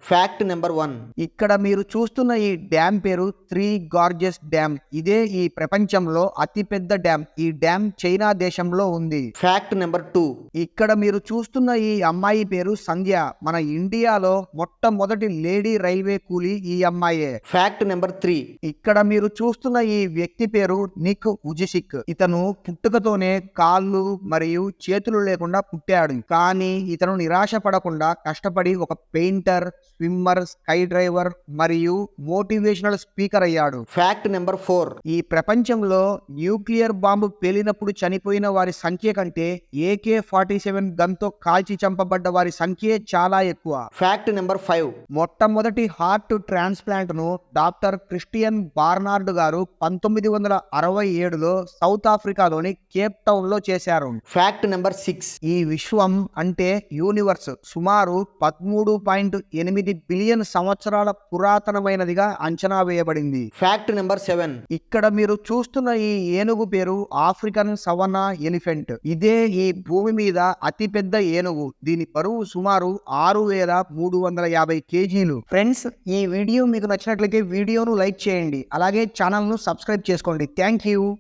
Fact number 1. ఇక్కడ మీరు చూస్తున్న ఈ డ్యామ్ పేరు త్రీ గార్జెస్ డ్యామ్. ఇదే ఈ ప్రపంచంలో అతిపెద్ద డ్యామ్. ఈ డ్యామ్ చైనా దేశంలో ఉంది. Fact number 2. ఇక్కడ మీరు చూస్తున్న ఈ అమ్మాయి పేరు సంధ్య. మన ఇండియాలో మొట్టమొదటి లేడీ రైల్వే కూలీ ఈ అమ్మాయే. Fact number 3. ఇక్కడ మీరు చూస్తున్న ఈ వ్యక్తి పేరు నిక్ ఉజిసిక్. ఇతను పుట్టుకతోనే కాళ్ళు మరియు చేతులు లేకుండా పుట్టాడు. కానీ ఇతను నిరాశ పడకుండా కష్టపడి ఒక పెయింటర్, స్విమ్మర్, స్కై డ్రైవర్ మరియు మోటివేషనల్ స్పీకర్ అయ్యాడు. Fact number 4. ఈ ప్రపంచంలో న్యూక్లియర్ బాంబు పేలినప్పుడు చనిపోయిన వారి సంఖ్య కంటే AK-47 గన్తో కాల్చి చంపబడ్డ వారి సంఖ్యే చాలా ఎక్కువ. Fact number 5. మొట్టమొదటి హార్ట్ ట్రాన్స్ప్లాంట్ ను డాక్టర్ క్రిస్టియన్ బార్నార్డ్ గారు 1967లో సౌత్ ఆఫ్రికాలోని కేప్ టౌన్ లో చేశారు. Fact number 6. ఈ విశ్వం అంటే యూనివర్స్ సుమారు 13.8 బిలియన్ సంవత్సరాల పురాతనమైనదిగా అంచనా వేయబడింది. Fact number 7. ఇక్కడ మీరు చూస్తున్న ఈ ఏనుగు పేరు ఆఫ్రికన్ సవన్నా ఎలిఫెంట్. ఇదే ఈ భూమి మీద అతిపెద్ద ఏనుగు. దీని బరువు సుమారు 6350 కేజీలు. ఫ్రెండ్స్, ఈ వీడియో మీకు నచ్చినట్లయితే వీడియోను లైక్ చేయండి. అలాగే ఛానల్ను సబ్స్క్రైబ్ చేసుకోండి. Thank you.